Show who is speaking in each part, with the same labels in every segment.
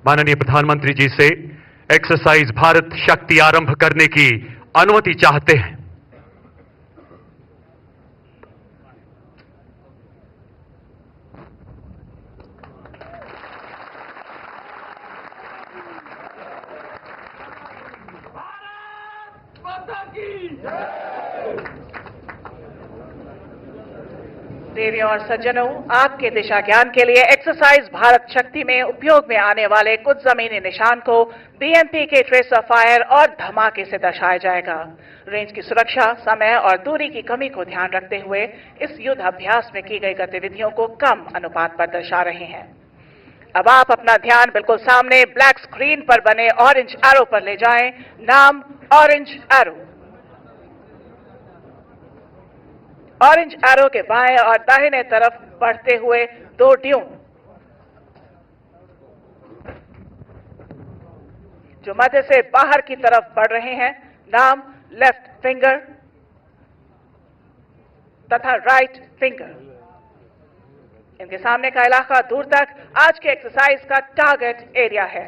Speaker 1: माननीय प्रधानमंत्री जी से एक्सरसाइज भारत शक्ति आरंभ करने की अनुमति चाहते हैं।
Speaker 2: देवियों और सज्जनों, आपके दिशा ज्ञान के लिए एक्सरसाइज भारत शक्ति में उपयोग में आने वाले कुछ जमीनी निशान को बीएमपी के ट्रेसर फायर और धमाके से दर्शाया जाएगा। रेंज की सुरक्षा, समय और दूरी की कमी को ध्यान रखते हुए इस युद्ध अभ्यास में की गई गतिविधियों को कम अनुपात पर दर्शा रहे हैं। अब आप अपना ध्यान बिल्कुल सामने ब्लैक स्क्रीन पर बने ऑरेंज एरो पर ले जाएं। नाम ऑरेंज एरो। ऑरेंज एरो के बाएं और दाहिने तरफ बढ़ते हुए दो ड्यून जो मध्य से बाहर की तरफ बढ़ रहे हैं। नाम लेफ्ट फिंगर तथा राइट फिंगर। इनके सामने का इलाका दूर तक आज के एक्सरसाइज का टारगेट एरिया है।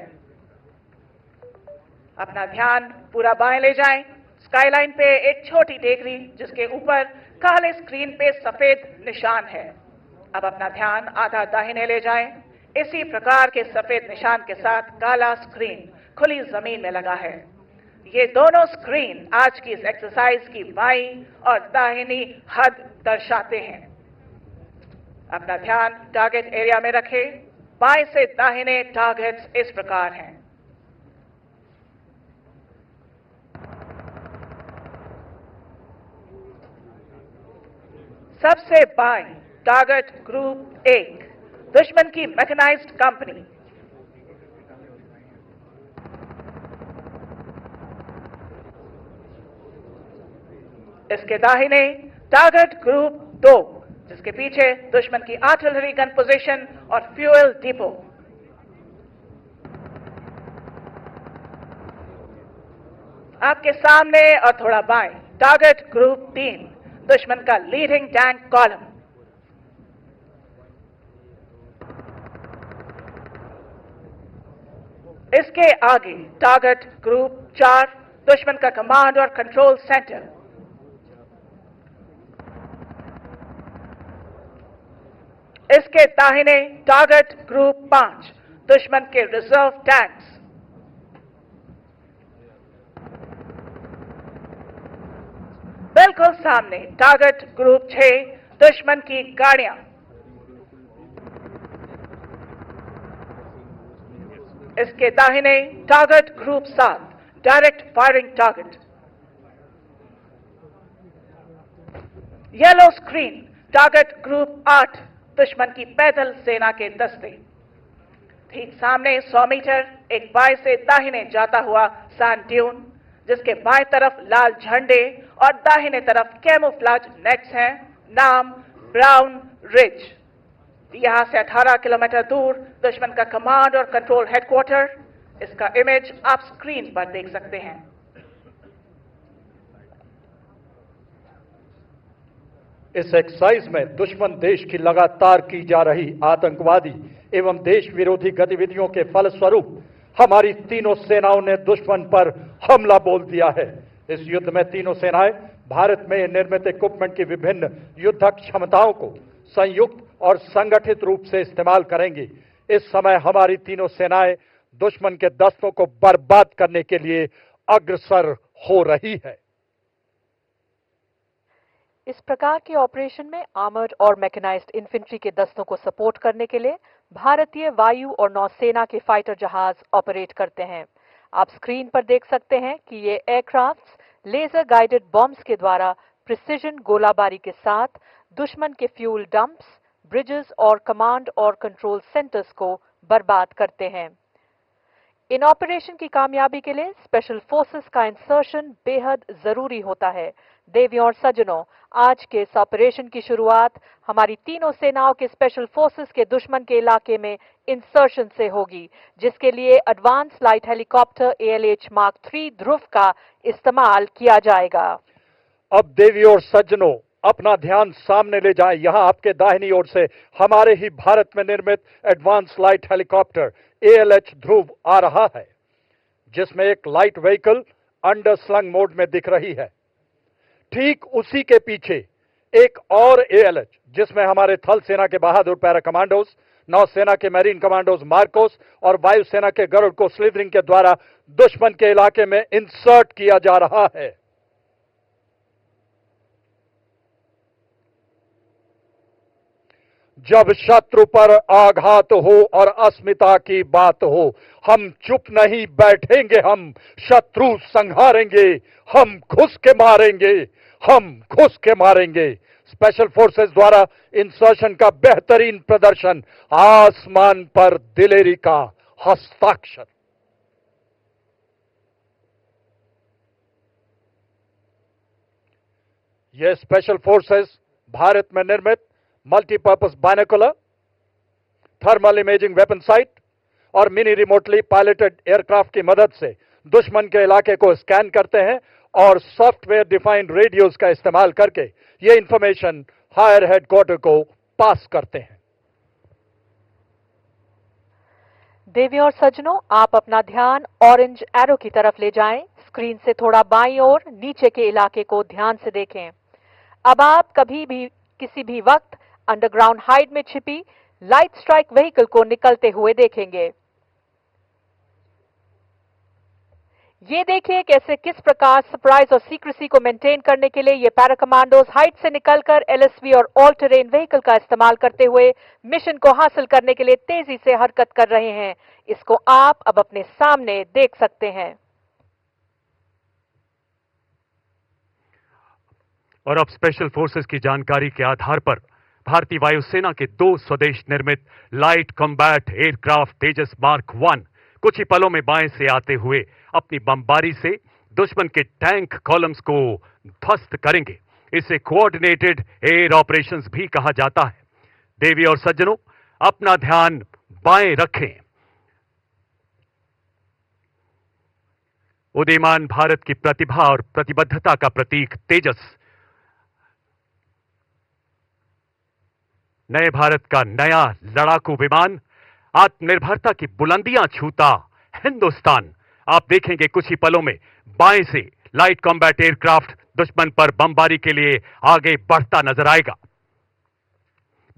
Speaker 2: अपना ध्यान पूरा बाएं ले जाएं। स्काईलाइन पे एक छोटी टेकरी जिसके ऊपर काले स्क्रीन पे सफेद निशान है। अब अपना ध्यान आधा दाहिने ले जाएं। इसी प्रकार के सफेद निशान के साथ काला स्क्रीन खुली जमीन में लगा है। ये दोनों स्क्रीन आज की इस एक्सरसाइज की बाईं और दाहिनी हद दर्शाते हैं। अपना ध्यान टारगेट एरिया में रखें। बाएं से दाहिने टारगेट्स इस प्रकार हैं। सबसे बाएं टारगेट ग्रुप 1 दुश्मन की मैकेनाइज्ड कंपनी। इसके दाहिने टारगेट ग्रुप 2 जिसके पीछे दुश्मन की आर्टिलरी गन पोजीशन और फ्यूल डिपो। आपके सामने और थोड़ा बाएं टारगेट ग्रुप 3 दुश्मन का लीडिंग टैंक कॉलम। इसके आगे टारगेट ग्रुप 4 दुश्मन का कमांड और कंट्रोल सेंटर। इसके दाहिने टारगेट ग्रुप 5 दुश्मन के रिजर्व टैंक्स। बिल्कुल सामने टारगेट ग्रुप 6 दुश्मन की गाड़ियां। इसके दाहिने target group 7 direct firing target. Yellow screen target group 8 दुश्मन की पैदल सेना के दस्ते। ठीक सामने 100 मीटर एक बाएं से दाहिने जाता हुआ सैंड ड्यून जिसके बाएं तरफ लाल झंडे और दाहिने तरफ कैमोफ्लेज नेट्स हैं। नाम ब्राउन रिज। यहां से 18 किलोमीटर दूर दुश्मन का कमांड और कंट्रोल हेडक्वार्टर। इसका इमेज आप स्क्रीन पर देख सकते हैं।
Speaker 3: इस एक्सरसाइज में दुश्मन देश की लगातार की जा रही आतंकवादी एवं देश विरोधी गतिविधियों के फलस्वरूप हमारी तीनों सेनाओं ने दुश्मन पर हमला बोल दिया है। इस युद्ध में तीनों सेनाएं भारत में निर्मित इक्विपमेंट की विभिन्न युद्धक क्षमताओं को संयुक्त और संगठित रूप से इस्तेमाल करेंगी। इस समय हमारी तीनों सेनाएं दुश्मन के दस्तों को बर्बाद करने के लिए अग्रसर हो रही है।
Speaker 4: इस प्रकार के ऑपरेशन में आर्मर्ड और मैकेनाइज्ड इन्फेंट्री के दस्तों को सपोर्ट करने के लिए भारतीय वायु और नौसेना के फाइटर जहाज ऑपरेट करते हैं। आप स्क्रीन पर देख सकते हैं कि ये एयरक्राफ्ट्स लेजर गाइडेड बॉम्ब्स के द्वारा प्रिसिजन गोलाबारी के साथ दुश्मन के फ्यूल डंप्स, ब्रिजेस और कमांड और कंट्रोल सेंटर्स को बर्बाद करते हैं। इन ऑपरेशन की कामयाबी के लिए स्पेशल फोर्सेस का इंसर्शन बेहद जरूरी होता है। देवियों और सज्जनों, आज के इस ऑपरेशन की शुरुआत हमारी तीनों सेनाओं के स्पेशल फोर्सेस के दुश्मन के इलाके में इंसर्शन से होगी, जिसके लिए advance light helicopter ALH Mark 3 ध्रुव का इस्तेमाल किया जाएगा।
Speaker 3: अब देवियों और सज्जनों, अपना ध्यान सामने ले जाएं। यहां आपके दाहिनी ओर से हमारे ही भारत में निर्मित एडवांस लाइट हेलीकॉप्टर ALH ध्रुव आ रहा है, जिसमें एक लाइट व्हीकल अंडरस्लंग मोड में दिख रही है। ठीक उसी के पीछे एक और ALH, जिसमें हमारे थल सेना के बहादुर पैरा कमांडोज, नौसेना के मैरीन कमांडोज मार्कोस और वायुसेना के गरुड़ को स्लिदरिंग के द्वारा दुश्मन के इलाके में इंसर्ट किया जा रहा है। जब शत्रु पर आघात हो और अस्मिता की बात हो, हम चुप नहीं बैठेंगे, हम शत्रु संहारेंगे, हम घुस के मारेंगे, हम घुस के मारेंगे। स्पेशल फोर्सेस द्वारा इंसर्शन का बेहतरीन प्रदर्शन, आसमान पर दिलेरी का हस्ताक्षर। यह स्पेशल फोर्सेस भारत में निर्मित multipurpose binocular, thermal imaging weapon site और मिनी रिमोटली पायलटेड एयरक्राफ्ट की मदद से दुश्मन के इलाके को स्कैन करते हैं और सॉफ्टवेयर डिफाइंड रेडियोज का इस्तेमाल करके ये इंफॉर्मेशन हायर हेडक्वार्टर को पास करते हैं।
Speaker 4: देवी और सज्जनों, आप अपना ध्यान ऑरेंज एरो की तरफ ले जाएं। स्क्रीन से थोड़ा बाईं ओर नीचे के इलाके को ध्यान से देखें। अब आप कभी भी किसी भी वक्त अंडरग्राउंड हाइड में छिपी लाइट स्ट्राइक व्हीकल को निकलते हुए देखेंगे। ये देखिए कैसे किस प्रकार सरप्राइज और सीक्रेसी को मेंटेन करने के लिए ये पैरा कमांडोज हाइट से निकलकर LSV और ऑल टेरेन व्हीकल का इस्तेमाल करते हुए मिशन को हासिल करने के लिए तेजी से हरकत कर रहे हैं। इसको आप अब अपने सामने देख सकते हैं।
Speaker 1: और अब स्पेशल फोर्सेस की जानकारी के आधार पर भारतीय वायुसेना के 2 स्वदेश निर्मित लाइट कॉम्बैट एयरक्राफ्ट तेजस मार्क 1 कुछ ही पलों में बाएं से आते हुए अपनी बमबारी से दुश्मन के टैंक कॉलम्स को ध्वस्त करेंगे। इसे कोऑर्डिनेटेड एयर ऑपरेशंस भी कहा जाता है। देवी और सज्जनों, अपना ध्यान बाएं रखें। उदीयमान भारत की प्रतिभा और प्रतिबद्धता का प्रतीक तेजस नए भारत का नया लड़ाकू विमान, आत्मनिर्भरता की बुलंदियां छूता हिंदुस्तान। आप देखेंगे कुछ ही पलों में बाएं से लाइट कॉम्बैट एयरक्राफ्ट दुश्मन पर बमबारी के लिए आगे बढ़ता नजर आएगा।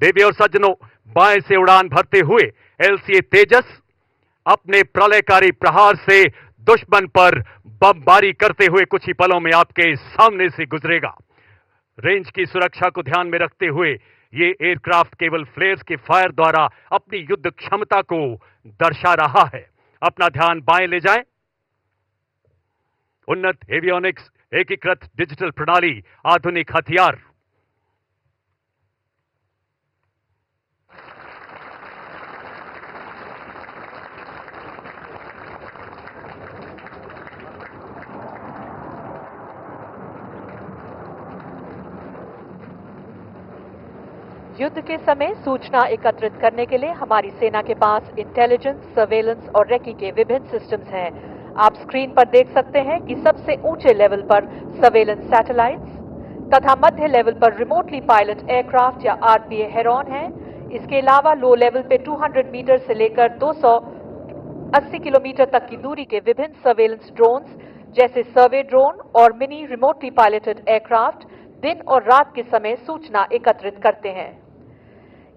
Speaker 1: देवी और सज्जनों, बाएं से उड़ान भरते हुए LCA तेजस अपने प्रलयकारी प्रहार से दुश्मन पर बमबारी करते हुए कुछ ही पलों में आपके सामने से गुजरेगा। रेंज की सुरक्षा को ध्यान में रखते हुए ये एयरक्राफ्ट केवल फ्लेयर्स के फायर द्वारा अपनी युद्ध क्षमता को दर्शा रहा है। अपना ध्यान बाएं ले जाएं। उन्नत एवियोनिक्स, एकीकृत डिजिटल प्रणाली, आधुनिक हथियार।
Speaker 4: युद्ध के समय सूचना एकत्रित करने के लिए हमारी सेना के पास इंटेलिजेंस, सर्वेलेंस और रेकी के विभिन्न सिस्टम्स हैं। आप स्क्रीन पर देख सकते हैं कि सबसे ऊंचे लेवल पर सर्वेलेंस सैटेलाइट्स तथा मध्य लेवल पर रिमोटली पायलट एयरक्राफ्ट या RPA हेरॉन हैं। इसके अलावा लो लेवल पे 200 मीटर से लेकर 280 किलोमीटर तक की दूरी के विभिन्न सर्वेलेंस ड्रोन्स जैसे सर्वे ड्रोन और मिनी रिमोटली पायलटेड एयरक्राफ्ट दिन और रात के समय सूचना एकत्रित करते हैं।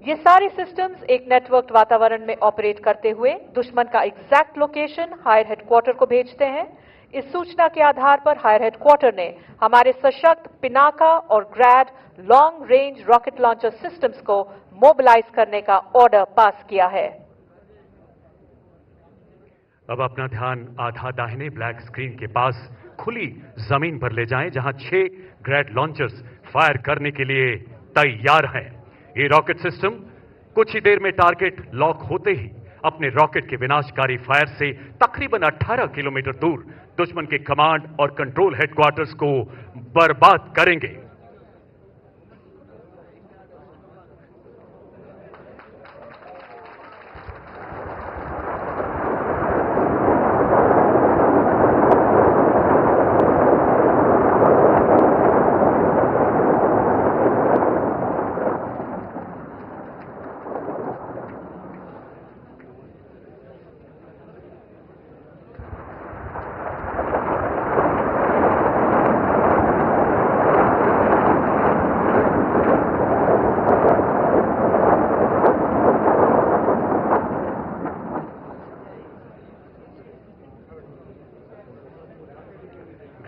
Speaker 4: ये सारे सिस्टम्स एक नेटवर्क वातावरण में ऑपरेट करते हुए दुश्मन का एग्जैक्ट लोकेशन हायर हेडक्वार्टर को भेजते हैं। इस सूचना के आधार पर हायर हेडक्वार्टर ने हमारे सशक्त पिनाका और Grad long range rocket launcher systems को मोबिलाइज करने का ऑर्डर पास किया है।
Speaker 1: अब अपना ध्यान आधा दाहिने ब्लैक स्क्रीन के पास खुली जमीन पर ले जाएं, जहां 6 ग्रैड लॉन्चर्स फायर करने के लिए तैयार हैं। ये रॉकेट सिस्टम कुछ ही देर में टारगेट लॉक होते ही अपने रॉकेट के विनाशकारी फायर से तकरीबन 18 किलोमीटर दूर दुश्मन के कमांड और कंट्रोल हेडक्वार्टर्स को बर्बाद करेंगे।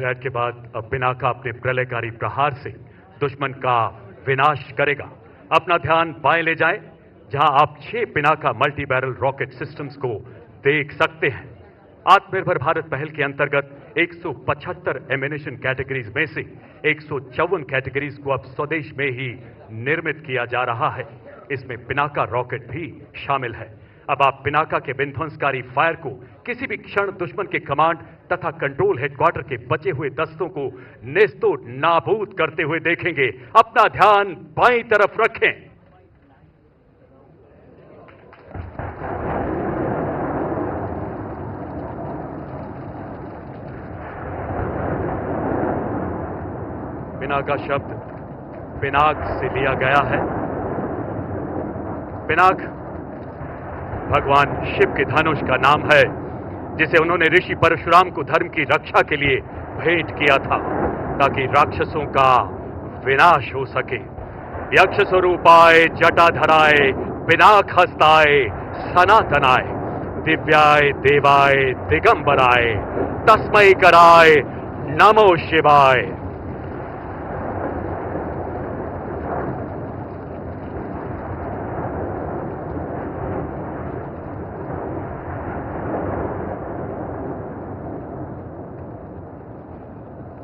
Speaker 1: इंक्रेड के बाद अब पिनाका अपने प्रलयकारी प्रहार से दुश्मन का विनाश करेगा। अपना ध्यान बाएं ले जाएं, जहां आप 6 Pinaka multi barrel rocket systems को देख सकते हैं। आत्मनिर्भर भारत पहल के अंतर्गत 175 एमिनेशन कैटेगरीज में से 154 कैटेगरीज को अब स्वदेश में ही निर्मित किया जा रहा है। इसमें पिनाका रॉकेट भी शामिल है। अब आप पिनाका के विध्वंसकारी फायर को किसी भी क्षण दुश्मन के कमांड तथा कंट्रोल हेडक्वार्टर के बचे हुए दस्तों को नेस्तो नाबूद करते हुए देखेंगे। अपना ध्यान बाईं तरफ रखें। पिनाका शब्द पिनाक से लिया गया है। पिनाक भगवान शिव के धनुष का नाम है, जिसे उन्होंने ऋषि परशुराम को धर्म की रक्षा के लिए भेंट किया था, ताकि राक्षसों का विनाश हो सके। यक्ष स्वरूपाय जटाधराय पिनाक हस्ताय सनातनाय दिव्याय देवाय दिगंबराय तस्मै कराय नमो शिवाय।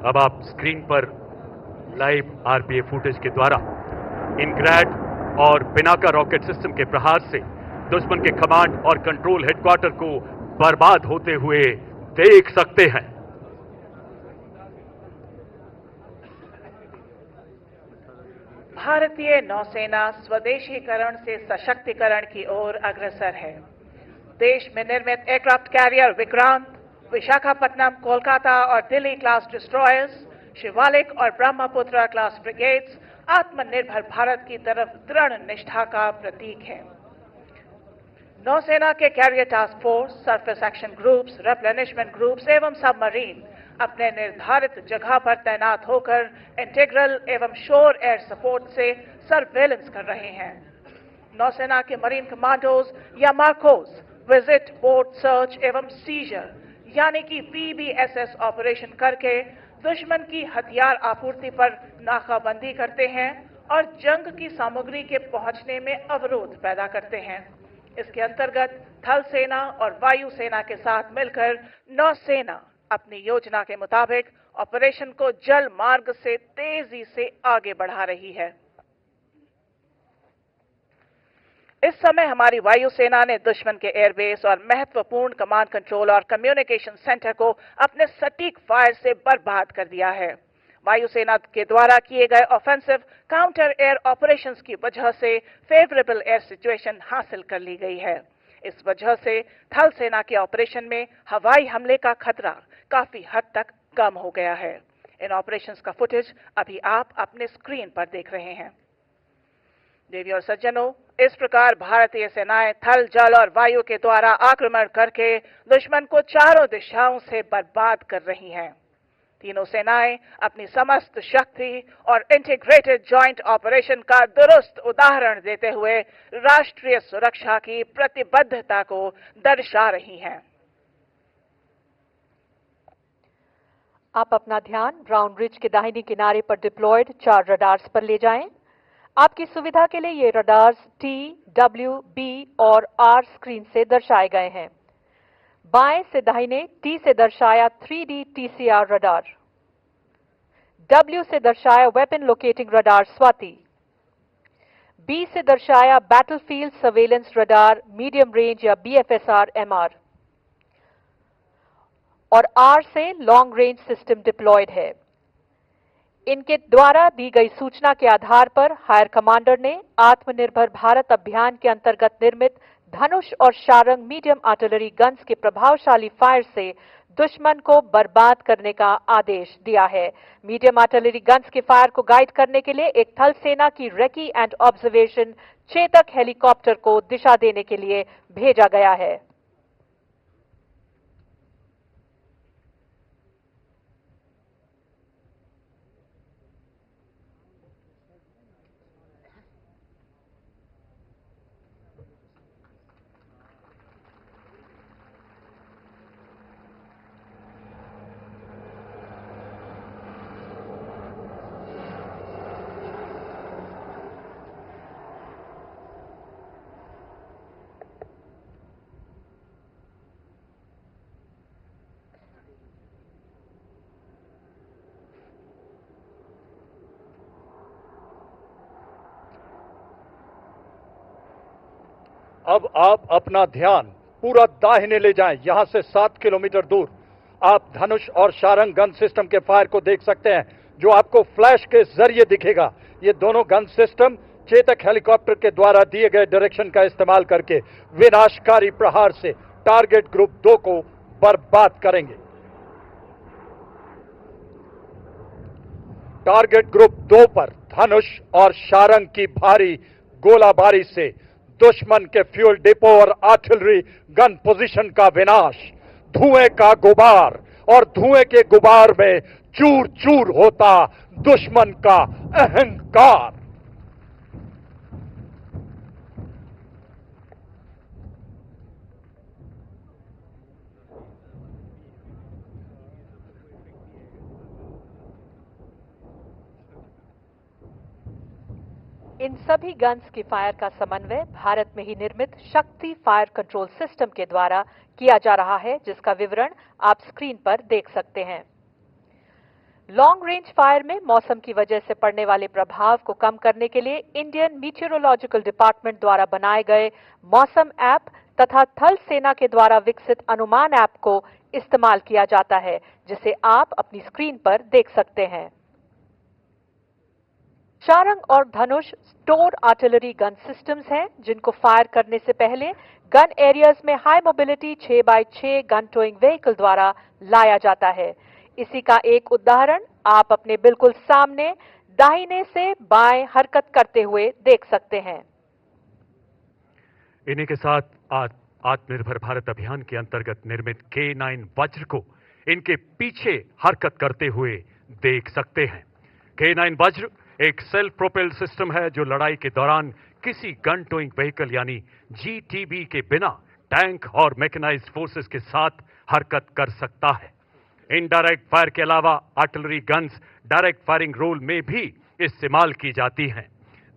Speaker 1: अब आप स्क्रीन पर लाइव आरपीए फुटेज के द्वारा इनग्रैड और पिनाका रॉकेट सिस्टम के प्रहार से दुश्मन के कमांड और कंट्रोल हेडक्वार्टर को बर्बाद होते हुए देख सकते हैं।
Speaker 2: भारतीय नौसेना स्वदेशीकरण से सशक्तिकरण की ओर अग्रसर है। देश में निर्मित एयरक्राफ्ट कैरियर विक्रांत, विशाखापट्टनम, कोलकाता और दिल्ली क्लास डिस्ट्रॉयर्स, शिवालिक और ब्रह्मपुत्र क्लास ब्रिगेड्स आत्मनिर्भर भारत की तरफ दृढ़ निष्ठा का प्रतीक है। नौसेना के carrier task force, surface action groups, replenishment groups एवं सबमरीन अपने निर्धारित जगह पर तैनात होकर इंटीग्रल एवं शोर एयर सपोर्ट से सर्वेलेंस कर रहे हैं। नौसेना के मरीन कमांडोज या मार्कोस विजिट, बोट सर्च एवं सीजर यानी कि VBSS ऑपरेशन करके दुश्मन की हथियार आपूर्ति पर नाकाबंदी करते हैं और जंग की सामग्री के पहुंचने में अवरोध पैदा करते हैं। इसके अंतर्गत थल सेना और वायु सेना के साथ मिलकर नौसेना अपनी योजना के मुताबिक ऑपरेशन को जल मार्ग से तेजी से आगे बढ़ा रही है। इस समय हमारी वायुसेना ने दुश्मन के एयरबेस और महत्वपूर्ण कमांड कंट्रोल और कम्युनिकेशन सेंटर को अपने सटीक फायर से बर्बाद कर दिया है। वायुसेना के द्वारा किए गए ऑफेंसिव काउंटर एयर ऑपरेशंस की वजह से फेवरेबल एयर सिचुएशन हासिल कर ली गई है। इस वजह से थल सेना के ऑपरेशन में हवाई हमले का खतरा काफी हद तक कम हो गया है। इन ऑपरेशंस का फुटेज अभी आप अपने स्क्रीन पर देख रहे हैं। देवी और सज्जनों, इस प्रकार भारतीय सेनाएं थल, जल और वायु के द्वारा आक्रमण करके दुश्मन को चारों दिशाओं से बर्बाद कर रही हैं। तीनों सेनाएं अपनी समस्त शक्ति और इंटीग्रेटेड जॉइंट ऑपरेशन का दुरुस्त उदाहरण देते हुए राष्ट्रीय सुरक्षा की प्रतिबद्धता को दर्शा रही हैं।
Speaker 4: आप अपना ध्यान ब्राउन रिज के दाहिने किनारे पर डिप्लॉयड 4 रडार्स पर ले जाएं। आपकी सुविधा के लिए ये रडार्स T, W, B और R स्क्रीन से दर्शाए गए हैं। बाएं से दाहिने T से दर्शाया 3D TCR रडार, W से दर्शाया weapon locating radar Swati, B से दर्शाया battlefield surveillance radar medium range या BFSR MR और R से लॉन्ग रेंज सिस्टम डिप्लॉयड है। इनके द्वारा दी गई सूचना के आधार पर हायर कमांडर ने आत्मनिर्भर भारत अभियान के अंतर्गत निर्मित धनुष और शारंग मीडियम आर्टिलरी गन्स के प्रभावशाली फायर से दुश्मन को बर्बाद करने का आदेश दिया है। मीडियम आर्टिलरी गन्स के फायर को गाइड करने के लिए एक थल सेना की recce and observation Chetak helicopter को दिशा देने के लिए भेजा गया है।
Speaker 3: अब आप अपना ध्यान पूरा दाहिने ले जाएं। यहां से 7 किलोमीटर दूर आप धनुष और शारंग गन सिस्टम के फायर को देख सकते हैं, जो आपको फ्लैश के जरिए दिखेगा। ये दोनों गन सिस्टम चेतक हेलीकॉप्टर के द्वारा दिए गए डायरेक्शन का इस्तेमाल करके विनाशकारी प्रहार से टारगेट ग्रुप 2 को बर्बाद करेंगे। टारगेट ग्रुप 2 पर धनुष और शारंग की भारी गोलाबारी से दुश्मन के फ्यूल डिपो और आर्टिलरी गन पोजीशन का विनाश, धुएं का गुबार, और धुएं के गुबार में चूर चूर होता दुश्मन का अहंकार।
Speaker 4: इन सभी गन्स की फायर का समन्वय भारत में ही निर्मित शक्ति फायर कंट्रोल सिस्टम के द्वारा किया जा रहा है, जिसका विवरण आप स्क्रीन पर देख सकते हैं। लॉन्ग रेंज फायर में मौसम की वजह से पड़ने वाले प्रभाव को कम करने के लिए इंडियन मीटियोरोलॉजिकल डिपार्टमेंट द्वारा बनाए गए मौसम ऐप तथा थल सेना के द्वारा विकसित अनुमान ऐप को इस्तेमाल किया जाता है, जिसे आप अपनी स्क्रीन पर देख सकते हैं। शारंग और धनुष स्टोर आर्टिलरी गन सिस्टम्स हैं, जिनको फायर करने से पहले गन एरियाज में high mobility 6x6 gun towing vehicle द्वारा लाया जाता है। इसी का एक उदाहरण आप अपने बिल्कुल सामने दाहिने से बाएं हरकत करते हुए देख सकते हैं।
Speaker 1: इन्हीं के साथ आत्मनिर्भर भारत अभियान के अंतर्गत निर्मित K9 वज्र को इनके पीछे हरकत करते हुए देख सकते हैं। K9 वज्र एक सेल्फ प्रोपेल्ड सिस्टम है जो लड़ाई के दौरान किसी गन टोइंग व्हीकल यानी GTV के बिना टैंक और मैकेनाइज्ड फोर्सेस के साथ हरकत कर सकता है। इनडायरेक्ट फायर के अलावा artillery guns direct firing role में भी इस्तेमाल की जाती हैं।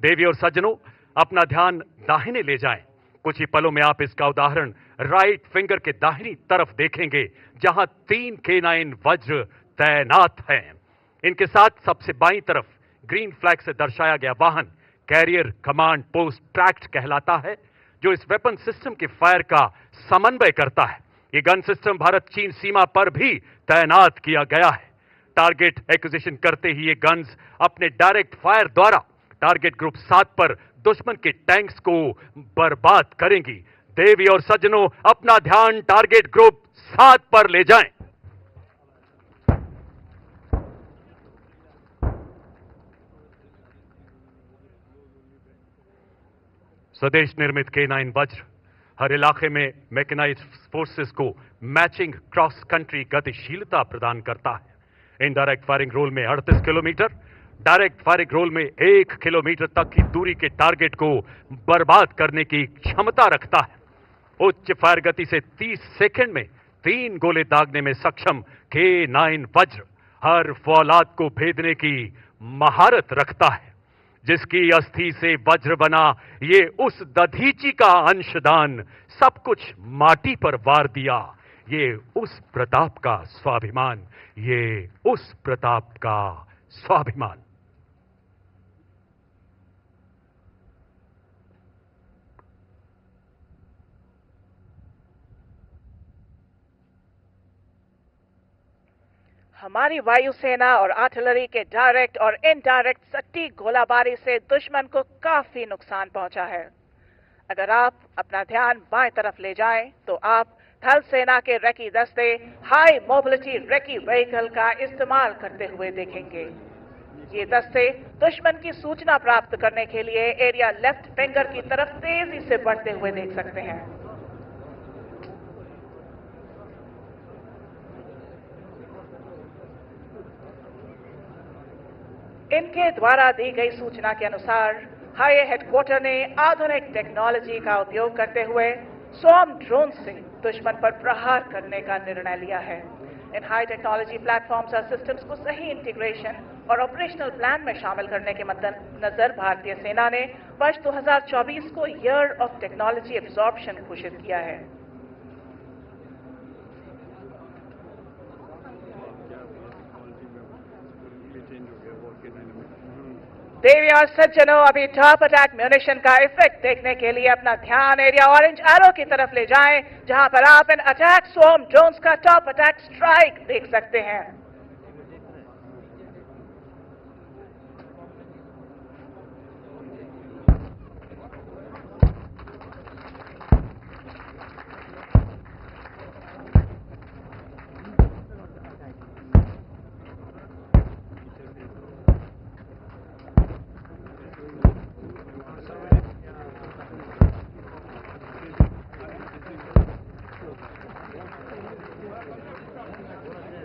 Speaker 1: देवी और सज्जनों, अपना ध्यान दाहिने ले जाएं। कुछ ही पलों में आप इसका उदाहरण राइट फिंगर के दाहिनी तरफ देखेंगे, जहां 3 K9 वज्र तैनात हैं। इनके साथ सबसे बाईं तरफ ग्रीन फ्लैग से दर्शाया गया वाहन कैरियर कमांड पोस्ट ट्रैक्ट कहलाता है, जो इस वेपन सिस्टम के फायर का समन्वय करता है। ये गन सिस्टम भारत चीन सीमा पर भी तैनात किया गया है। टारगेट एक्विजिशन करते ही ये गन्स अपने डायरेक्ट फायर द्वारा टारगेट ग्रुप 7 पर दुश्मन के टैंक्स को बर्बाद करेंगी। देवी और सज्जनों, अपना ध्यान टारगेट ग्रुप 7 पर ले जाएं। स्वदेश निर्मित K9 वज्र हर इलाके में मैकेनाइज्ड फोर्सेस को मैचिंग क्रॉस कंट्री गतिशीलता प्रदान करता है। इनडायरेक्ट फायरिंग रोल में 38 किलोमीटर, डायरेक्ट फायरिंग रोल में 1 किलोमीटर तक की दूरी के टारगेट को बर्बाद करने की क्षमता रखता है। उच्च फायर गति से 30 सेकंड में 3 गोले दागने में सक्षम K9 वज्र हर फौलाद को भेदने की महारत रखता है। जिसकी अस्थि से वज्र बना, ये उस दधीची का अंशदान सब कुछ माटी पर वार दिया। ये उस प्रताप का स्वाभिमान, ये उस प्रताप का स्वाभिमान।
Speaker 2: हमारी वायुसेना और आर्टिलरी के डायरेक्ट और इनडायरेक्ट सटीक गोलाबारी से दुश्मन को काफी नुकसान पहुंचा है। अगर आप अपना ध्यान बाएं तरफ ले जाएं, तो आप थल सेना के रेकी दस्ते हाई मोबिलिटी रेकी व्हीकल का इस्तेमाल करते हुए देखेंगे। ये दस्ते दुश्मन की सूचना प्राप्त करने के लिए एरिया लेफ्ट फिंगर की तरफ तेजी से बढ़ते हुए देख सकते हैं। इनके द्वारा दी गई सूचना के अनुसार हाई हेडक्वार्टर ने आधुनिक टेक्नोलॉजी का उपयोग करते हुए स्वॉर्म ड्रोन से दुश्मन पर प्रहार करने का निर्णय लिया है। इन हाई टेक्नोलॉजी प्लेटफॉर्म्स और सिस्टम्स को सही इंटीग्रेशन और ऑपरेशनल प्लान में शामिल करने के मद्देनजर भारतीय सेना ने वर्ष 2024 को ईयर ऑफ टेक्नोलॉजी एब्जॉर्प्शन घोषित किया है। देवी और सज्जनों, अभी टॉप अटैक म्यूनिशन का इफेक्ट देखने के लिए अपना ध्यान एरिया ऑरेंज एरो की तरफ ले जाएं, जहां पर आप इन अटैक स्वॉर्म ड्रोन्स का टॉप अटैक स्ट्राइक देख सकते हैं।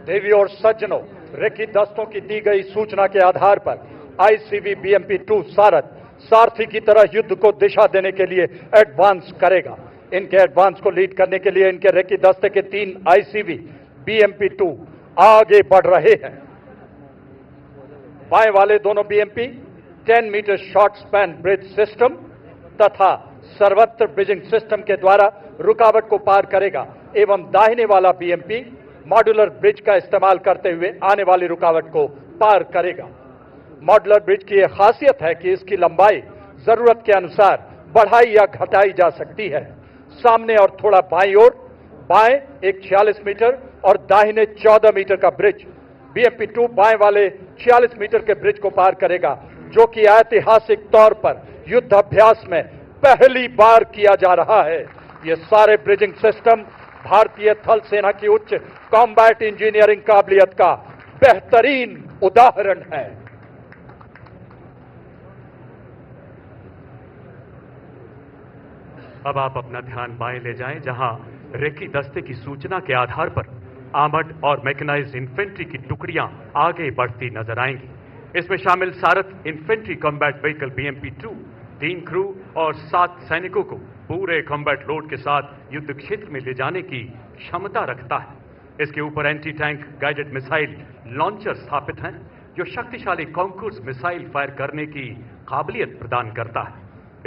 Speaker 3: देवी और सज्जनों, रेकी दस्तों की दी गई सूचना के आधार पर आईसीबी BMP-2 सारथ सारथी की तरह युद्ध को दिशा देने के लिए एडवांस करेगा। इनके एडवांस को लीड करने के लिए इनके रेकी दस्ते के 3 आईसीबी BMP-2 आगे बढ़ रहे हैं। बाएं वाले दोनों BMP 10 metre short span bridge system तथा सर्वत्र ब्रिजिंग सिस्टम के द्वारा रुकावट को पार करेगा एवं दाहिने वाला BMP मॉड्यूलर ब्रिज का इस्तेमाल करते हुए आने वाली रुकावट को पार करेगा। मॉड्यूलर ब्रिज की यह खासियत है कि इसकी लंबाई जरूरत के अनुसार बढ़ाई या घटाई जा सकती है। सामने और थोड़ा बाईं ओर, बाएं एक 46 मीटर और दाहिने 14 मीटर का ब्रिज BMP-2 बाएं वाले 46 मीटर के ब्रिज को पार करेगा, जो कि ऐतिहासिक तौर पर युद्ध अभ्यास में पहली बार किया जा रहा है। ये सारे ब्रिजिंग सिस्टम भारतीय थल सेना की उच्च कॉम्बैट इंजीनियरिंग काबिलियत का बेहतरीन उदाहरण है।
Speaker 1: अब आप अपना ध्यान बाएं ले जाएं, जहां रेकी दस्ते की सूचना के आधार पर आर्मर्ड और मैकेनाइज्ड इन्फेंट्री की टुकड़ियां आगे बढ़ती नजर आएंगी। इसमें शामिल सारथ infantry combat vehicle BMP-2 3 crew और 7 सैनिकों को पूरे कॉम्बैट लोड के साथ युद्ध क्षेत्र में ले जाने की क्षमता रखता है। इसके ऊपर anti tank guided missile launcher स्थापित हैं, जो शक्तिशाली कॉन्कूर्स मिसाइल फायर करने की काबिलियत प्रदान करता है।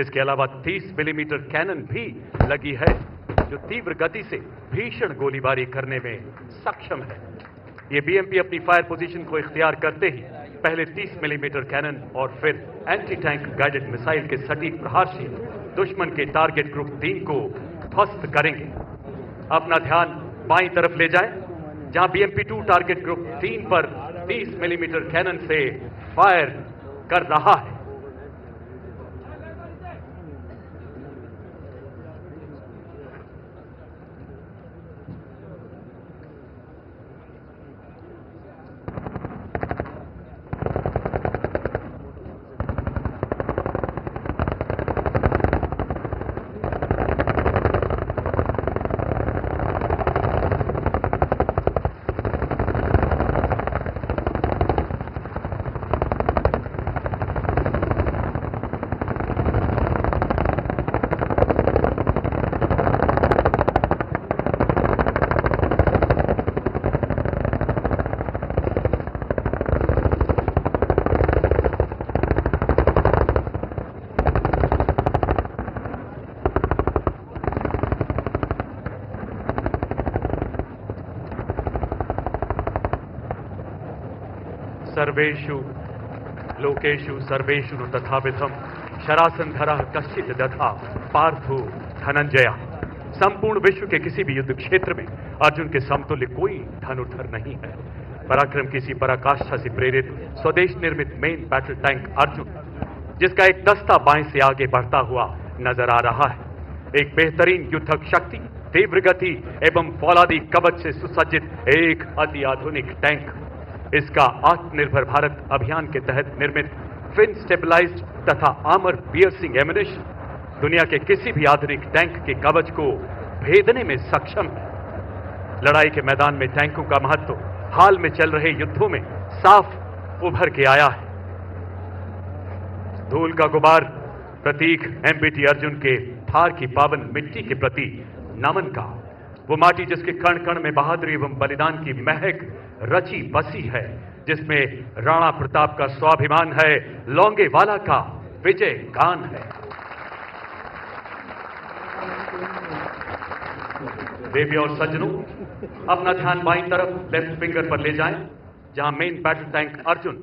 Speaker 1: इसके अलावा 30 मिलीमीटर कैनन भी लगी है, जो तीव्र गति से भीषण गोलीबारी करने में सक्षम है। ये BMP अपनी फायर पोजीशन को इख्तियार करते ही पहले 30 मिलीमीटर कैनन और फिर एंटी टैंक गाइडेड मिसाइल के सटीक प्रहार से दुश्मन के टारगेट ग्रुप 3 को ध्वस्त करेंगे। अपना ध्यान बाईं तरफ ले जाएं, जहां BMP-2 टारगेट ग्रुप 3 पर 30 मिलीमीटर कैनन से फायर कर रहा है। सर्वेषु लोकेषु सर्वेषु नु तथाविधम शरासंधरः कश्चित् दधा पार्थो धनंजय। संपूर्ण विश्व के किसी भी युद्ध क्षेत्र में अर्जुन के समतुल्य कोई धनुर्धर नहीं है। पराक्रम किसी पराकाष्ठा से प्रेरित स्वदेश निर्मित मेन बैटल टैंक अर्जुन, जिसका एक दस्ता बाएं से आगे बढ़ता हुआ नजर आ रहा है। एक बेहतरीन युद्धक शक्ति, तीव्र गति एवं फौलादी कवच से सुसज्जित एक अति आधुनिक टैंक। इसका आत्मनिर्भर भारत अभियान के तहत निर्मित फिन स्टेबलाइज्ड तथा आर्मर पियर्सिंग एम्यूनिशन दुनिया के किसी भी आधुनिक टैंक के कवच को भेदने में सक्षम है। लड़ाई के मैदान में टैंकों का महत्व हाल में चल रहे युद्धों में साफ उभर के आया है। धूल का गुबार प्रतीक MBT अर्जुन के थार की पावन मिट्टी के प्रति नमन का, वो माटी जिसके कण कण में बहादुरी एवं बलिदान की महक रची बसी है, जिसमें राणा प्रताप का स्वाभिमान है, लौंगेवाला का विजय गान है। देवी और सज्जनों, अपना ध्यान बाईं तरफ लेफ्ट फिंगर पर ले जाएं, जहां मेन बैटल टैंक अर्जुन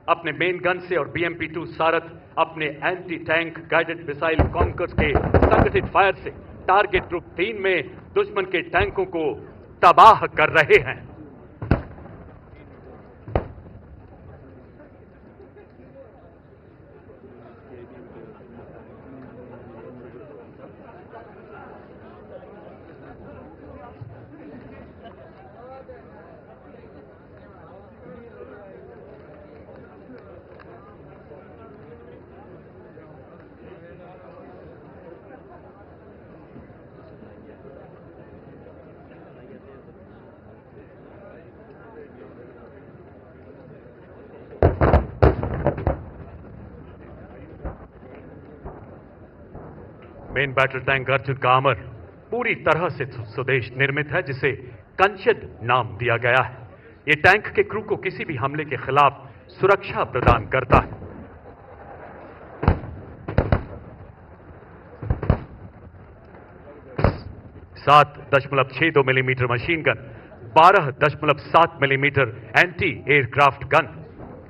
Speaker 1: अपने मेन गन से और BMP-2 सारथ अपने anti tank guided missile conquers के संगठित फायर से टारगेट ग्रुप 3 में दुश्मन के टैंकों को तबाह कर रहे हैं। मेन बैटल टैंक अर्जुन का आर्मर पूरी तरह से स्वदेश निर्मित है, जिसे कंचन नाम दिया गया है। ये टैंक के क्रू को किसी भी हमले के खिलाफ सुरक्षा प्रदान करता है। सात 7.62 millimetre machine gun, 12.7 millimetre anti aircraft gun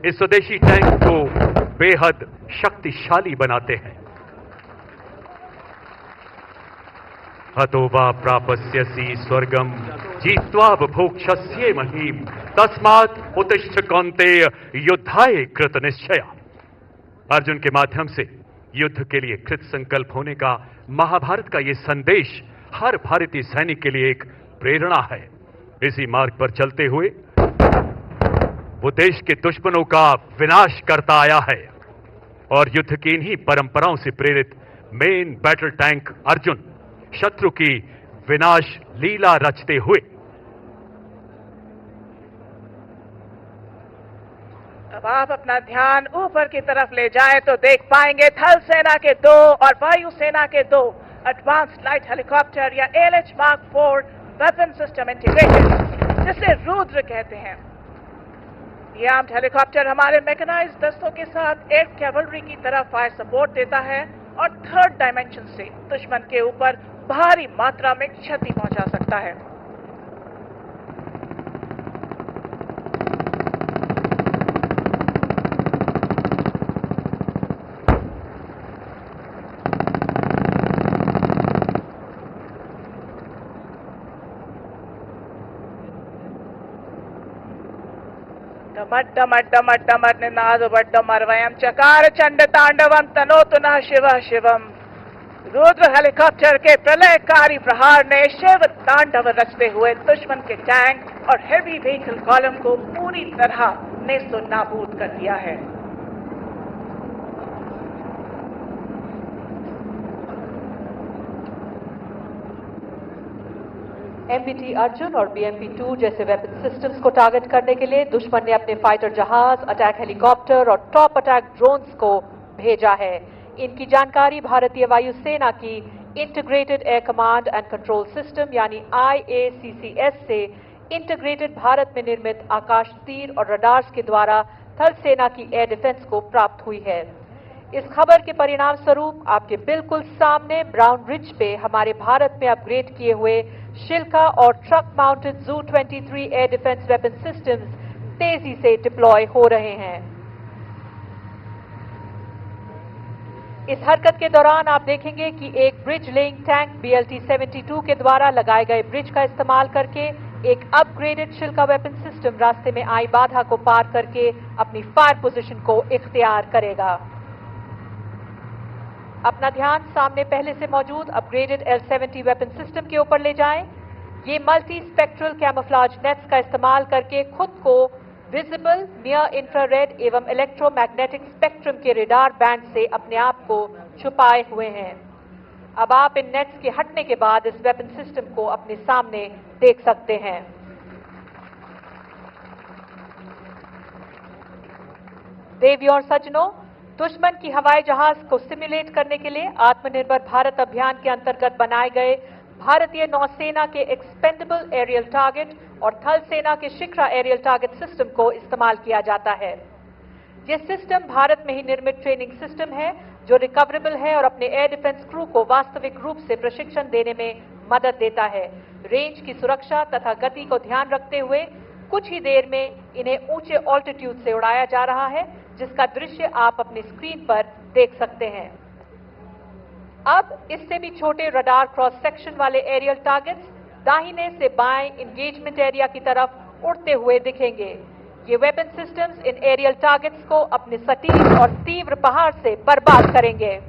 Speaker 1: इस स्वदेशी टैंक को बेहद शक्तिशाली बनाते हैं। हतोवा प्रापस्यसि स्वर्गम जीत्वा भोक्ष्यसे महीम तस्मात् उत्तिष्ठ कौन्तेय युद्धाय कृत निश्चय। अर्जुन के माध्यम से युद्ध के लिए कृत संकल्प होने का महाभारत का यह संदेश हर भारतीय सैनिक के लिए एक प्रेरणा है। इसी मार्ग पर चलते हुए वो देश के दुश्मनों का विनाश करता आया है और युद्ध की इन्हीं परंपराओं से प्रेरित मेन बैटल टैंक अर्जुन शत्रु की विनाश लीला रचते हुए
Speaker 2: अब आप अपना ध्यान ऊपर की तरफ ले जाएं तो देख पाएंगे थल सेना के 2 और वायु सेना के 2 एडवांस्ड लाइट हेलीकॉप्टर या ALH Mark 4 weapon system integrated, जिसे रुद्र कहते हैं। ये आर्म्ड हेलीकॉप्टर हमारे मैकेनाइज्ड दस्तों के साथ एयर कैवलरी की तरह फायर सपोर्ट देता है और थर्ड डायमेंशन से दुश्मन के ऊपर भारी मात्रा में क्षति पहुंचा सकता है। डमड्डमड्डमड्डमड् निनादवड्डमर्वयं चकार चंड तांडवं तनोतु नः शिवः शिवम्। रुद्र हेलीकॉप्टर के प्रलयकारी प्रहार ने शिव तांडव रचते हुए दुश्मन के टैंक और हेवी व्हीकल कॉलम को पूरी तरह नेस्तो नाबूद कर दिया है।
Speaker 4: MBT अर्जुन और BMP-2 जैसे वेपन सिस्टम्स को टारगेट करने के लिए दुश्मन ने अपने फाइटर जहाज, अटैक हेलीकॉप्टर और टॉप अटैक ड्रोन्स को भेजा है। इनकी जानकारी भारतीय वायुसेना की integrated air command and control system यानी IACCS से इंटीग्रेटेड भारत में निर्मित आकाश तीर और रडार्स के द्वारा थल सेना की एयर डिफेंस को प्राप्त हुई है। इस खबर के परिणाम स्वरूप आपके बिल्कुल सामने ब्राउन रिज पे हमारे भारत में अपग्रेड किए हुए शिल्का और truck mounted ZU-23 air defence weapon systems तेजी से डिप्लॉय हो रहे हैं। इस हरकत के दौरान आप देखेंगे कि एक ब्रिज लेइंग टैंक BLT-72 के द्वारा लगाए गए ब्रिज का इस्तेमाल करके एक अपग्रेडेड शिल्का वेपन सिस्टम रास्ते में आई बाधा को पार करके अपनी फायर पोजीशन को इख्तियार करेगा। अपना ध्यान सामने पहले से मौजूद अपग्रेडेड L-70 वेपन सिस्टम के ऊपर ले जाएं। ये मल्टी स्पेक्ट्रल कैमोफ्लेज नेट्स का इस्तेमाल करके खुद को विजिबल, नियर इंफ्रारेड एवं इलेक्ट्रोमैग्नेटिक स्पेक्ट्रम के रेडार बैंड से अपने आप को छुपाए हुए हैं। अब आप इन नेट्स के हटने के बाद इस वेपन सिस्टम को अपने सामने देख सकते हैं। देवियों और सज्जनों, दुश्मन की हवाई जहाज को सिमुलेट करने के लिए आत्मनिर्भर भारत अभियान के अंतर्गत बनाए गए भारतीय नौसेना के एक्सपेंडेबल एरियल टारगेट और थल सेना के शिखरा एरियल टारगेट सिस्टम को इस्तेमाल किया जाता है। यह सिस्टम भारत में ही निर्मित ट्रेनिंग सिस्टम है जो रिकवरेबल है और अपने एयर डिफेंस क्रू को वास्तविक रूप से प्रशिक्षण देने में मदद देता है। रेंज की सुरक्षा तथा गति को ध्यान रखते हुए कुछ ही देर में इन्हें ऊंचे ऑल्टीट्यूड से उड़ाया जा रहा है, जिसका दृश्य आप अपनी स्क्रीन पर देख सकते हैं। अब इससे भी छोटे रडार क्रॉस सेक्शन वाले एरियल टारगेट्स दाहिने से बाएं इंगेजमेंट एरिया की तरफ उड़ते हुए दिखेंगे। ये वेपन सिस्टम्स इन एरियल टारगेट्स को अपने सटीक और तीव्र प्रहार से बर्बाद करेंगे।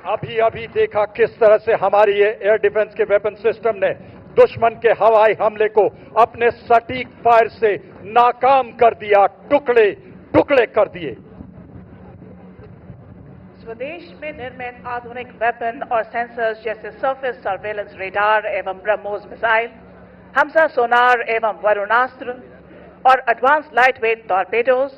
Speaker 3: आपने अभी देखा किस तरह से हमारी ये एयर डिफेंस के वेपन सिस्टम ने दुश्मन के हवाई हमले को अपने सटीक फायर से नाकाम कर दिया, टुकड़े टुकड़े कर दिए।
Speaker 2: स्वदेश में निर्मित आधुनिक वेपन और सेंसर्स जैसे सरफेस सर्वेलेंस रेडार एवं ब्रह्मोस मिसाइल, हमसा सोनार एवं वरुणास्त्र और advance lightweight torpedoes,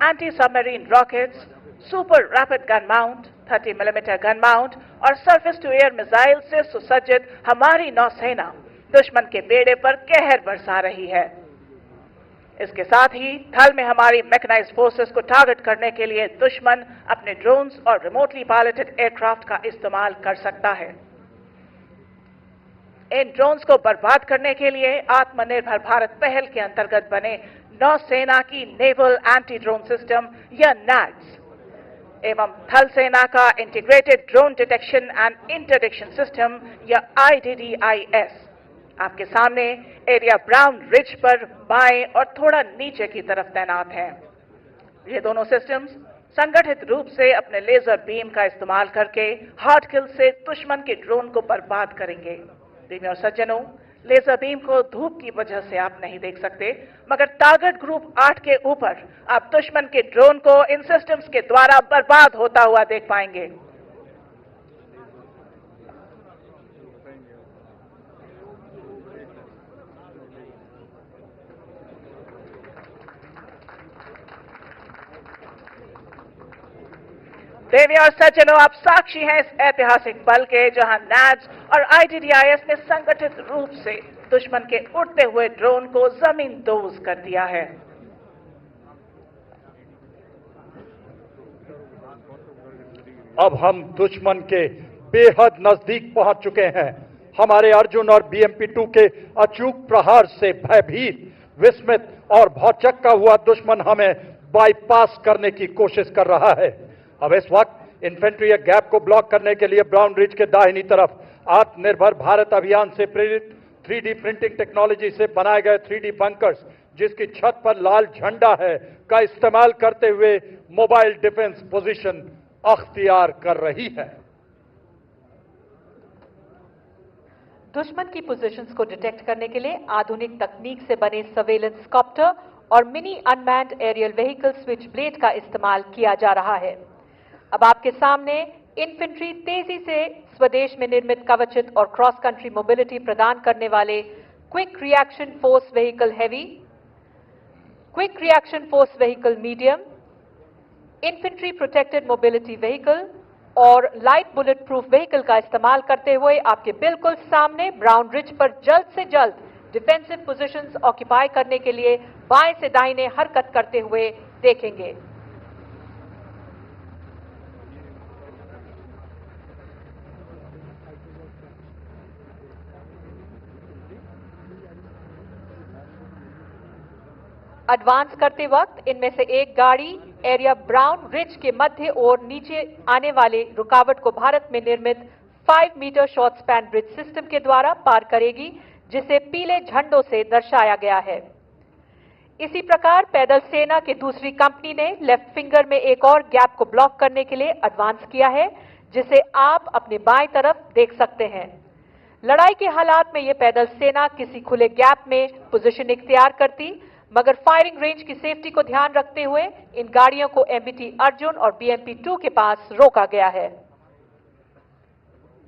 Speaker 2: anti submarine rockets, super rapid gun mount, 30 millimetre gun mount और सरफेस टू एयर मिसाइल से सुसज्जित हमारी नौसेना दुश्मन के बेड़े पर कहर बरसा रही है। इसके साथ ही थल में हमारी मैकेनाइज्ड फोर्सेस को टारगेट करने के लिए दुश्मन अपने ड्रोन्स और रिमोटली पायलटेड एयरक्राफ्ट का इस्तेमाल कर सकता है। इन ड्रोन्स को बर्बाद करने के लिए आत्मनिर्भर भारत पहल के अंतर्गत बने नौसेना की नेवल एंटी ड्रोन सिस्टम या नैड्स एवं थल सेना का integrated drone detection and interdiction system या IDDIS आपके सामने एरिया ब्राउन रिज पर बाएं और थोड़ा नीचे की तरफ तैनात हैं। ये दोनों सिस्टम्स संगठित रूप से अपने लेजर बीम का इस्तेमाल करके हार्ड किल से दुश्मन के ड्रोन को बर्बाद करेंगे। प्रेमी और सज्जनों, लेजर बीम को धूप की वजह से आप नहीं देख सकते, मगर टारगेट ग्रुप 8 के ऊपर आप दुश्मन के ड्रोन को इन सिस्टम्स के द्वारा बर्बाद होता हुआ देख पाएंगे। देवी और सज्जनों, आप साक्षी हैं इस ऐतिहासिक पल के जहां नैड्स और IDDIS ने संगठित रूप से दुश्मन के उड़ते हुए ड्रोन को जमींदोज कर दिया है।
Speaker 3: अब हम दुश्मन के बेहद नजदीक पहुंच चुके हैं। हमारे अर्जुन और BMP-2 के अचूक प्रहार से भयभीत, विस्मित और भौचक्का हुआ दुश्मन हमें बाईपास करने की कोशिश कर रहा है। अब इस वक्त इन्फेंट्री गैप को ब्लॉक करने के लिए ब्राउन रिज के दाहिनी तरफ आत्मनिर्भर भारत अभियान से प्रेरित 3D प्रिंटिंग टेक्नोलॉजी से बनाए गए 3D बंकर्स, जिसकी छत पर लाल झंडा है, का इस्तेमाल करते हुए मोबाइल डिफेंस पोजीशन अख्तियार कर रही है।
Speaker 4: दुश्मन की पोजीशंस को डिटेक्ट करने के लिए आधुनिक तकनीक से बने सर्वेलेंस कॉप्टर और mini unmanned aerial vehicle switchblade का इस्तेमाल किया जा रहा है। अब आपके सामने इन्फेंट्री तेजी से स्वदेश में निर्मित कवचित और क्रॉस कंट्री मोबिलिटी प्रदान करने वाले quick reaction force vehicle heavy, quick reaction force vehicle medium, infantry protected mobility vehicle और लाइट बुलेट प्रूफ व्हीकल का इस्तेमाल करते हुए आपके बिल्कुल सामने ब्राउन रिज पर जल्द से जल्द डिफेंसिव पोजीशंस ऑक्यूपाई करने के लिए बाएं से दाहिने हरकत करते हुए देखेंगे। एडवांस करते वक्त इनमें से एक गाड़ी एरिया ब्राउन रिज के मध्य और नीचे आने वाले रुकावट को भारत में निर्मित 5 metre short span bridge system के द्वारा पार करेगी, जिसे पीले झंडों से दर्शाया गया है। इसी प्रकार पैदल सेना की दूसरी कंपनी ने लेफ्ट फिंगर में एक और गैप को ब्लॉक करने के लिए एडवांस किया है, जिसे आप अपने बाएं तरफ देख सकते हैं। लड़ाई के हालात में ये पैदल सेना किसी खुले गैप में पोजीशन इख्तियार करती, मगर फायरिंग रेंज की सेफ्टी को ध्यान रखते हुए इन गाड़ियों को एमबीटी अर्जुन और बीएमपी-2 के पास रोका गया है।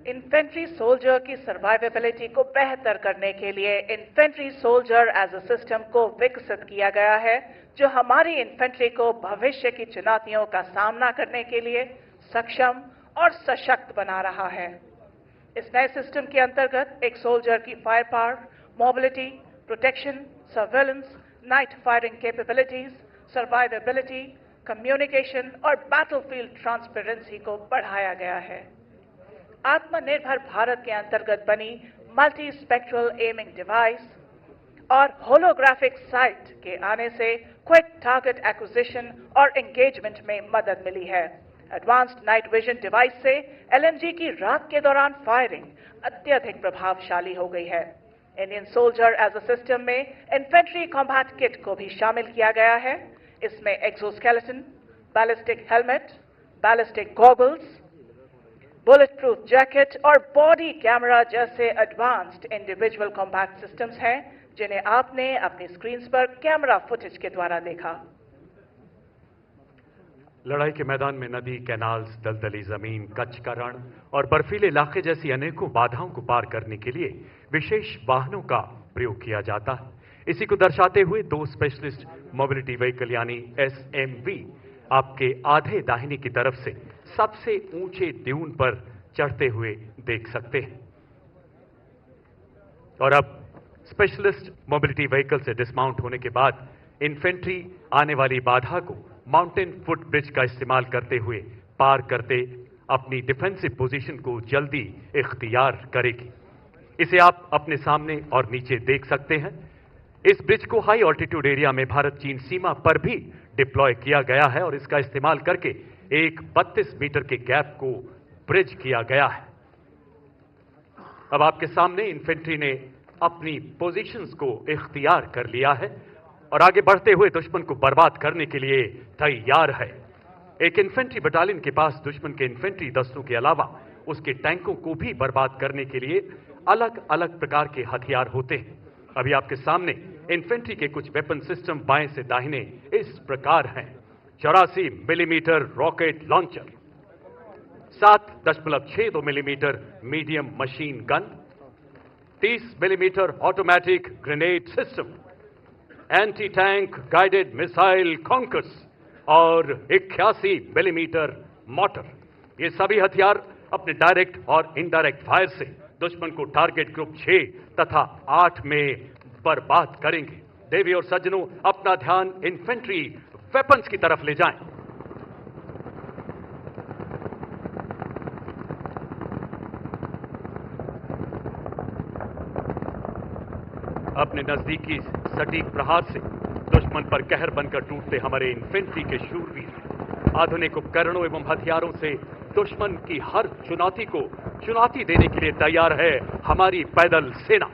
Speaker 2: इन्फेंट्री सोल्जर की सर्वाइवेबिलिटी को बेहतर करने के लिए infantry soldier as a system को विकसित किया गया है, जो हमारी इन्फेंट्री को भविष्य की चुनौतियों का सामना करने के लिए सक्षम और सशक्त बना रहा है। इस नए सिस्टम के अंतर्गत एक सोल्जर की fire power, mobility, protection, surveillance, night firing capabilities, survivability, communication और बैटलफील्ड ट्रांसपेरेंसी को बढ़ाया गया है। आत्मनिर्भर भारत के अंतर्गत बनी मल्टी स्पेक्ट्रल एमिंग डिवाइस और होलोग्राफिक साइट के आने से क्विक टारगेट एक्विजिशन और एंगेजमेंट में मदद मिली है। एडवांस्ड नाइट विजन डिवाइस से एलएमजी की रात के दौरान फायरिंग अत्यधिक प्रभावशाली हो गई है। Indian soldier as a system में इन्फेंट्री कॉम्बैट किट को भी शामिल किया गया है। इसमें exoskeleton, ballistic helmet, ballistic goggles, bullet proof jacket और बॉडी कैमरा जैसे एडवांस्ड इंडिविजुअल कॉम्बैट सिस्टम्स हैं, जिन्हें आपने अपनी स्क्रीन पर कैमरा फुटेज के द्वारा देखा।
Speaker 1: लड़ाई के मैदान में नदी, कैनाल्स, दलदली जमीन, कच्छ का रण और बर्फीले इलाके जैसी अनेकों बाधाओं को पार करने के लिए विशेष वाहनों का प्रयोग किया जाता है। इसी को दर्शाते हुए 2 स्पेशलिस्ट मोबिलिटी व्हीकल यानी एसएमवी आपके आधे दाहिने की तरफ से सबसे ऊंचे ड्यून पर चढ़ते हुए देख सकते हैं। और अब स्पेशलिस्ट मोबिलिटी व्हीकल से डिसमाउंट होने के बाद इन्फेंट्री आने वाली बाधा को माउंटेन फुट ब्रिज का इस्तेमाल करते हुए पार करते अपनी डिफेंसिव पोजीशन को जल्दी इख्तियार करेगी। इसे आप अपने सामने और नीचे देख सकते हैं। इस ब्रिज को हाई ऑल्टीट्यूड एरिया में भारत चीन सीमा पर भी डिप्लॉय किया गया है और इसका इस्तेमाल करके एक 32 मीटर के गैप को ब्रिज किया गया है। अब आपके सामने इन्फेंट्री ने अपनी पोजीशंस को इख्तियार कर लिया है और आगे बढ़ते हुए दुश्मन को बर्बाद करने के लिए तैयार है। एक इन्फेंट्री बटालियन के पास दुश्मन के इन्फेंट्री दस्तों के अलावा उसके टैंकों को भी बर्बाद करने के लिए अलग अलग प्रकार के हथियार होते हैं। अभी आपके सामने इन्फेंट्री के कुछ वेपन सिस्टम बाएं से दाहिने इस प्रकार हैं। 84 millimetre rocket launcher, 7.62 millimetre medium machine gun, 30 millimetre automatic grenade system, anti tank guided missile Konkurs और 81 मिलीमीटर मोटर। ये सभी हथियार अपने डायरेक्ट और इनडायरेक्ट फायर से दुश्मन को टारगेट ग्रुप 6 तथा 8 में बर्बाद करेंगे। देवी और सज्जनों, अपना ध्यान इन्फेंट्री वेपन्स की तरफ ले जाएं। अपने नजदीकी सटीक प्रहार से दुश्मन पर कहर बनकर टूटते हमारे इन्फेंट्री के शूरवीर आधुनिक उपकरणों एवं हथियारों से दुश्मन की हर चुनौती को चुनौती देने के लिए तैयार है हमारी पैदल सेना।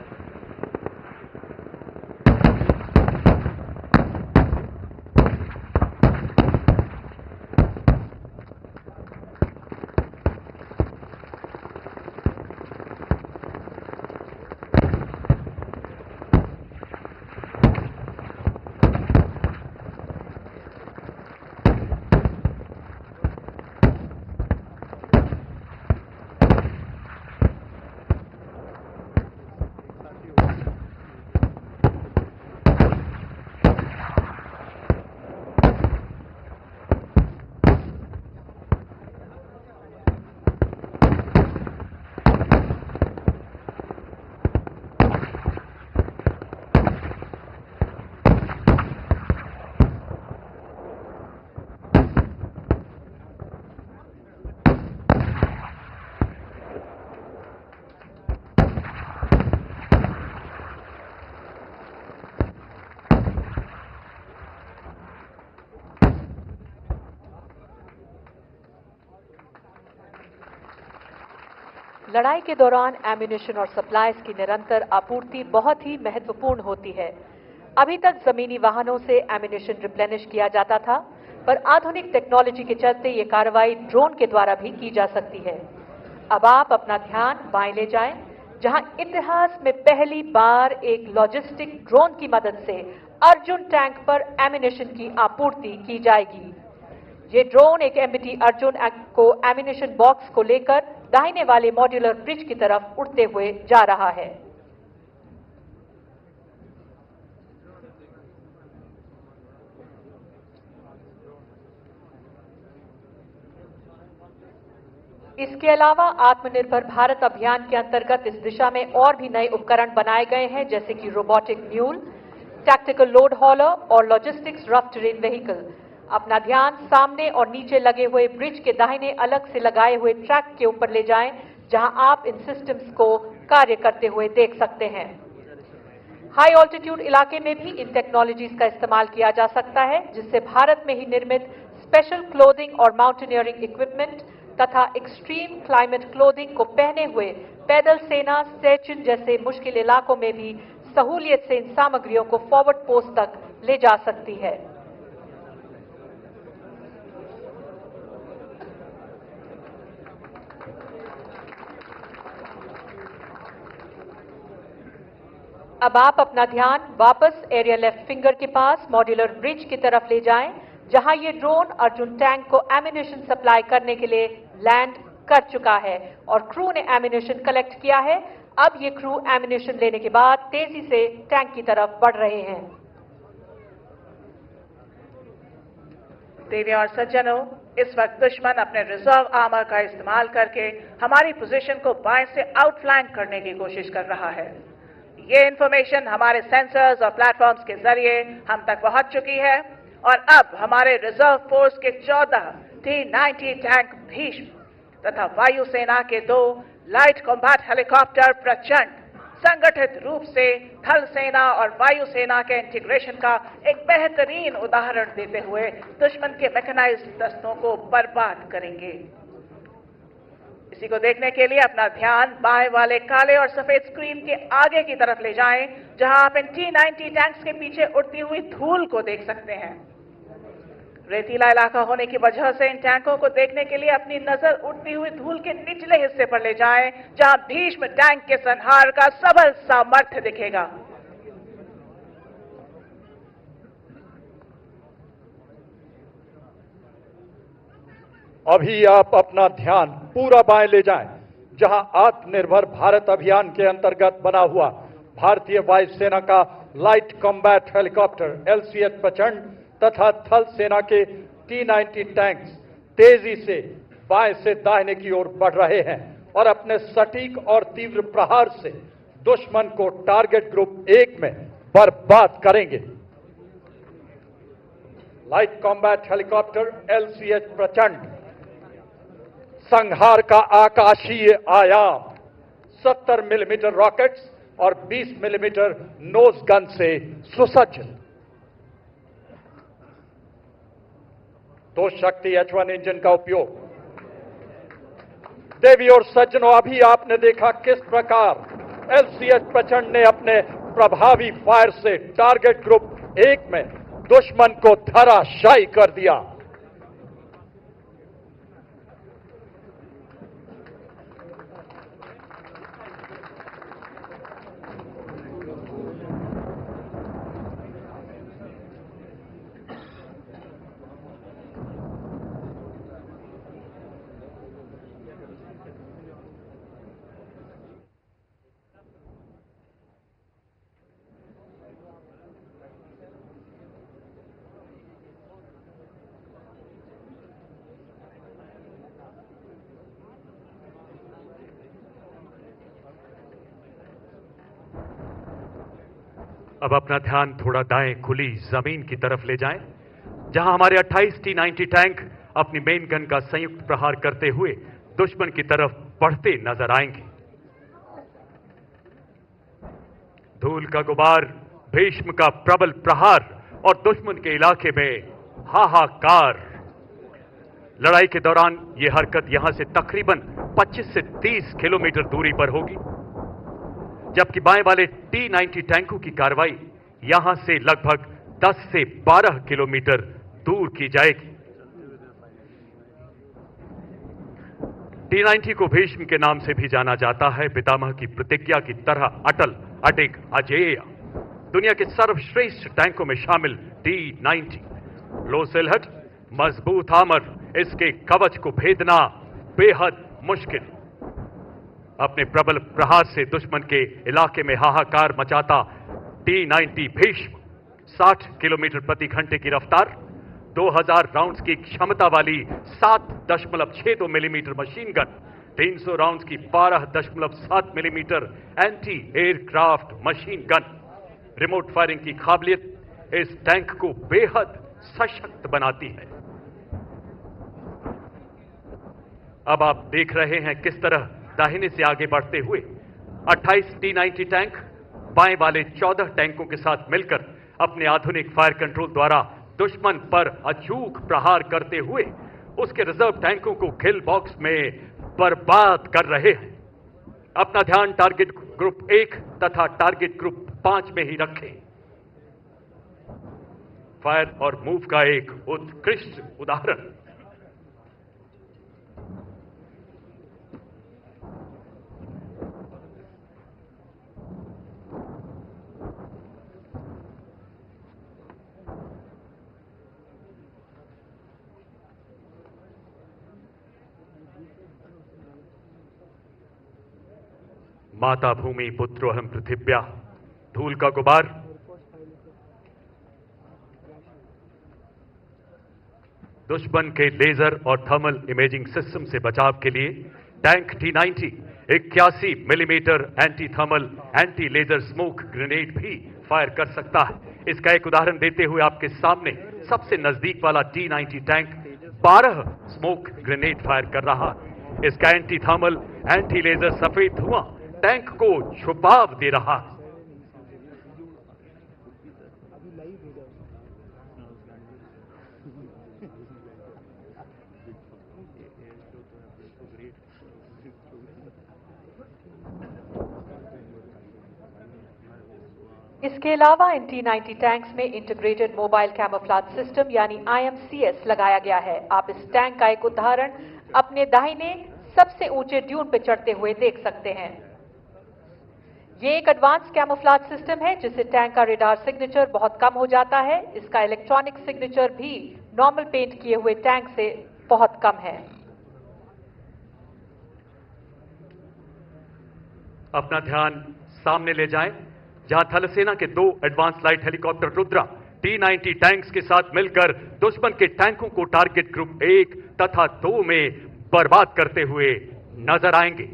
Speaker 4: लड़ाई के दौरान एम्यूनिशन और सप्लाईज की निरंतर आपूर्ति बहुत ही महत्वपूर्ण होती है। अभी तक जमीनी वाहनों से एम्यूनिशन रिप्लेनिश किया जाता था, पर आधुनिक टेक्नोलॉजी के चलते ये कार्रवाई ड्रोन के द्वारा भी की जा सकती है। अब आप अपना ध्यान बाएं ले जाएं। जहां इतिहास में पहली बार एक लॉजिस्टिक ड्रोन की मदद से अर्जुन टैंक पर एमिनेशन की आपूर्ति की जाएगी। ये ड्रोन एक एमबीटी अर्जुन को एमिनेशन बॉक्स को लेकर दाहिने वाले मॉड्यूलर ब्रिज की तरफ उड़ते हुए जा रहा है। इसके अलावा आत्मनिर्भर भारत अभियान के अंतर्गत इस दिशा में और भी नए उपकरण बनाए गए हैं, जैसे कि रोबोटिक म्यूल, टैक्टिकल लोड हॉलर और लॉजिस्टिक्स रफ टेरेन व्हीकल। अपना ध्यान सामने और नीचे लगे हुए ब्रिज के दाहिने अलग से लगाए हुए ट्रैक के ऊपर ले जाएं, जहां आप इन सिस्टम्स को कार्य करते हुए देख सकते हैं। हाई ऑल्टीट्यूड इलाके में भी इन टेक्नोलॉजीज का इस्तेमाल किया जा सकता है, जिससे भारत में ही निर्मित स्पेशल क्लोथिंग और माउंटेनियरिंग इक्विपमेंट तथा एक्सट्रीम क्लाइमेट क्लोथिंग को पहने हुए पैदल सेना सियाचिन जैसे मुश्किल इलाकों में भी सहूलियत से इन सामग्रियों को फॉरवर्ड पोस्ट तक ले जा सकती है। अब आप अपना ध्यान वापस एरिया लेफ्ट फिंगर के पास मॉड्यूलर ब्रिज की तरफ ले जाएं, जहां ये ड्रोन अर्जुन टैंक को एमिनेशन सप्लाई करने के लिए लैंड कर चुका है और क्रू ने एमिनेशन कलेक्ट किया है। अब ये क्रू एमिनेशन लेने के बाद तेजी से टैंक की तरफ बढ़ रहे हैं।
Speaker 2: देवियों और सज्जनों, इस वक्त दुश्मन अपने रिजर्व आर्मर का इस्तेमाल करके हमारी पोजीशन को बाएं से आउटफ्लैंक करने की कोशिश कर रहा है। ये इंफॉर्मेशन हमारे सेंसर्स और प्लेटफॉर्म्स के जरिए हम तक पहुंच चुकी है और अब हमारे रिजर्व फोर्स के 14 T-90 टैंक भीष्म तथा वायुसेना के 2 लाइट कॉम्बैट हेलीकॉप्टर प्रचंड संगठित रूप से थल सेना और वायुसेना के इंटीग्रेशन का एक बेहतरीन उदाहरण देते हुए दुश्मन के मैकेनाइज्ड दस्तों को बर्बाद करेंगे। इसी को देखने के लिए अपना ध्यान बाएं वाले काले और सफेद स्क्रीन के आगे की तरफ ले जाएं, जहां आप इन T-90 टैंक्स के पीछे उड़ती हुई धूल को देख सकते हैं। रेतीला इलाका होने की वजह से इन टैंकों को देखने के लिए अपनी नजर उड़ती हुई धूल के निचले हिस्से पर ले जाएं, जहां भीष्म टैंक के संहार का सबल सामर्थ्य दिखेगा।
Speaker 3: अभी आप अपना ध्यान पूरा बाएं ले जाएं, जहां आत्मनिर्भर भारत अभियान के अंतर्गत बना हुआ भारतीय वायुसेना का लाइट कॉम्बैट हेलीकॉप्टर LCH प्रचंड तथा थल सेना के T-90 टैंक्स तेजी से बाएं से दाहिने की ओर बढ़ रहे हैं और अपने सटीक और तीव्र प्रहार से दुश्मन को टारगेट ग्रुप 1 में बर्बाद करेंगे। लाइट कॉम्बैट हेलीकॉप्टर LCH प्रचंड संहार का आकाशीय आयाम 70 मिलीमीटर रॉकेट्स और 20 मिलीमीटर नोज गन से सुसज्जित। 2 शक्ति H1 इंजन का उपयोग। देवी और सज्जनों, अभी आपने देखा किस प्रकार LCH प्रचंड ने अपने प्रभावी फायर से टारगेट ग्रुप 1 में दुश्मन को धराशायी कर दिया।
Speaker 1: अब अपना ध्यान थोड़ा दाएं खुली जमीन की तरफ ले जाएं, जहां हमारे 28 T-90 टैंक अपनी मेन गन का संयुक्त प्रहार करते हुए दुश्मन की तरफ बढ़ते नजर आएंगे। धूल का गुबार, भीष्म का प्रबल प्रहार और दुश्मन के इलाके में हाहाकार। लड़ाई के दौरान यह हरकत यहां से तकरीबन 25 से 30 किलोमीटर दूरी पर होगी, जबकि बाएं वाले T-90 टैंकों की कार्रवाई यहां से लगभग 10 से 12 किलोमीटर दूर की जाएगी। T-90 को भीष्म के नाम से भी जाना जाता है। पितामह की प्रतिज्ञा की तरह अटल, अडिग, अजेय, दुनिया के सर्वश्रेष्ठ टैंकों में शामिल T-90 लो सिलहट, मजबूत आमर, इसके कवच को भेदना बेहद मुश्किल। अपने प्रबल प्रहार से दुश्मन के इलाके में हाहाकार मचाता T-90 भीष्म 60 किलोमीटर प्रति घंटे की रफ्तार, 2000 राउंड्स की क्षमता वाली 7.62 मिलीमीटर मशीन गन, 300 राउंड्स की 12.7 millimetre anti aircraft machine gun, remote firing की काबिलियत इस टैंक को बेहद सशक्त बनाती है। अब आप देख रहे हैं किस तरह दाहिने से आगे बढ़ते हुए 28 T-90 टैंक बाएं वाले 14 टैंकों के साथ मिलकर अपने आधुनिक फायर कंट्रोल द्वारा दुश्मन पर अचूक प्रहार करते हुए उसके रिजर्व टैंकों को किल बॉक्स में बर्बाद कर रहे हैं। अपना ध्यान टारगेट ग्रुप 1 तथा टारगेट ग्रुप 5 में ही रखें। फायर और मूव का एक उत्कृष्ट उदाहरण। माता भूमि पुत्रोहम पृथिव्या, धूल का गुबार, दुश्मन के लेजर और थर्मल इमेजिंग सिस्टम से बचाव के लिए tank T-90 81 millimetre anti thermal anti laser smoke grenade भी फायर कर सकता है। इसका एक उदाहरण देते हुए आपके सामने सबसे नजदीक वाला T-90 tank 12 smoke grenade fire कर रहा है। इसका एंटी थर्मल एंटी लेजर सफेद धुआं टैंक को छुपाव दे रहा है।
Speaker 4: इसके अलावा इन T-90 टैंक्स में इंटीग्रेटेड मोबाइल कैमोफ्लेज सिस्टम यानी IMCS लगाया गया है। आप इस टैंक का एक उदाहरण अपने दाहिने सबसे ऊंचे ड्यून पर चढ़ते हुए देख सकते हैं। ये एक एडवांस कैमोफ्लेज सिस्टम है जिससे टैंक का रेडार सिग्नेचर बहुत कम हो जाता है। इसका इलेक्ट्रॉनिक सिग्नेचर भी नॉर्मल पेंट किए हुए टैंक से बहुत कम है।
Speaker 1: अपना ध्यान सामने ले जाएं, जहां थल सेना के 2 advance light helicopter Rudra T-90 tanks के साथ मिलकर दुश्मन के टैंकों को टारगेट ग्रुप 1 तथा 2 में बर्बाद करते हुए नजर आएंगे।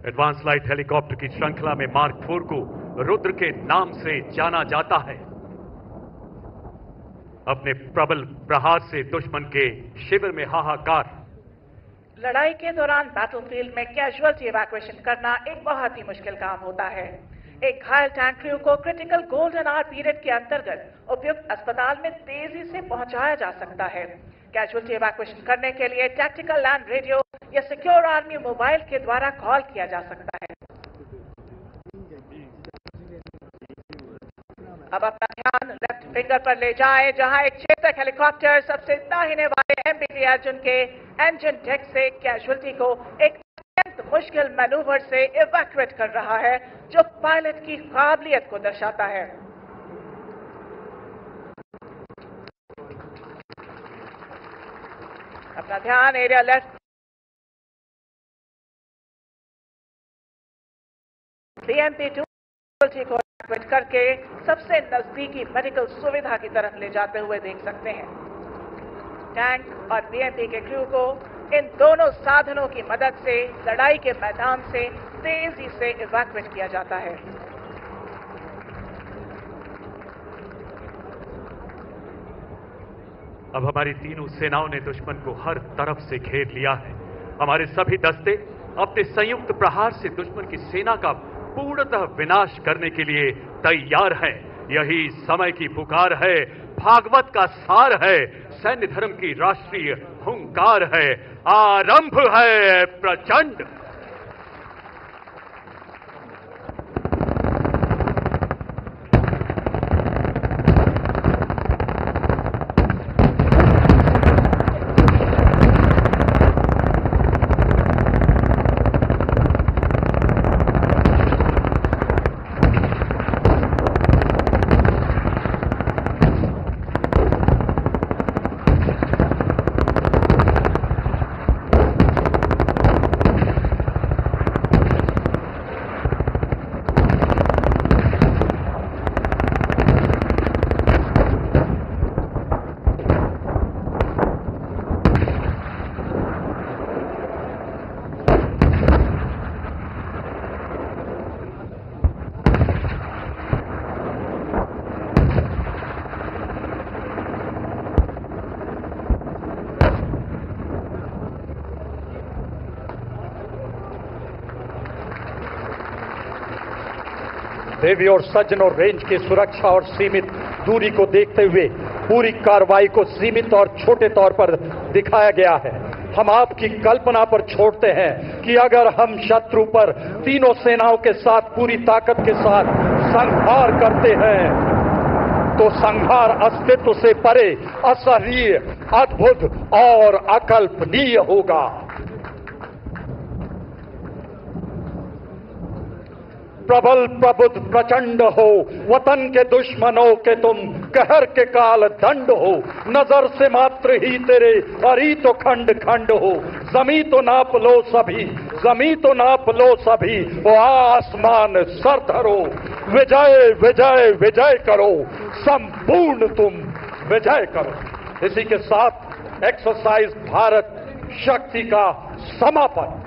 Speaker 1: एडवांस लाइट हेलीकॉप्टर की श्रृंखला में मार्क 4 को रुद्र के नाम से जाना जाता है। अपने प्रबल प्रहार से दुश्मन के शिविर में हाहाकार।
Speaker 2: लड़ाई के दौरान बैटलफील्ड में कैजुअलिटी इवैक्यूएशन करना एक बहुत ही मुश्किल काम होता है। एक घायल टैंक क्रू को क्रिटिकल गोल्डन आवर पीरियड के अंतर्गत उपयुक्त अस्पताल में तेजी से पहुंचाया जा सकता है। कैजुअलिटी इवैक्यूएशन करने के लिए टैक्टिकल लैंड रेडियो या सिक्योर आर्मी मोबाइल के द्वारा कॉल किया जा सकता है। अब अपना ध्यान लेफ्ट फिंगर पर ले जाएं, जहां एक चेतक हेलीकॉप्टर सबसे दाहिने वाले MBT अर्जुन के इंजन डेक से कैजुअलिटी को एक अत्यंत मुश्किल मैनूवर से इवैक्यूएट कर रहा है, जो पायलट की काबिलियत को दर्शाता है। अपना ध्यान एरिया लेफ्ट BMP-2 को इवैक्यूएट करके सबसे नजदीकी मेडिकल सुविधा की तरफ ले जाते हुए देख सकते हैं। टैंक और BMP के क्रू को इन दोनों साधनों की मदद से लड़ाई के मैदान से तेजी से इवैक्यूएट किया जाता है।
Speaker 1: अब हमारी तीनों सेनाओं ने दुश्मन को हर तरफ से घेर लिया है। हमारे सभी दस्ते अपने संयुक्त प्रहार से दुश्मन की सेना का पूर्णतः विनाश करने के लिए तैयार हैं। यही समय की पुकार है, भागवत का सार है, सैन्य धर्म की राष्ट्रीय हुंकार है। आरंभ है प्रचंड।
Speaker 3: देवी और सज्जनों, रेंज की सुरक्षा और सीमित दूरी को देखते हुए पूरी कार्रवाई को सीमित और छोटे तौर पर दिखाया गया है। हम आपकी कल्पना पर छोड़ते हैं कि अगर हम शत्रु पर तीनों सेनाओं के साथ पूरी ताकत के साथ संहार करते हैं तो संहार अस्तित्व से परे, असहनीय, अद्भुत और अकल्पनीय होगा। प्रबल प्रबुद्ध प्रचंड हो, वतन के दुश्मनों के तुम कहर के काल दंड हो। नजर से मात्र ही तेरे अरी तो खंड खंड हो। जमी तो नाप लो सभी, जमी तो नाप लो सभी, वो आसमान सर धरो। विजय विजय विजय करो, संपूर्ण तुम विजय करो। इसी के साथ एक्सरसाइज भारत शक्ति का समापन।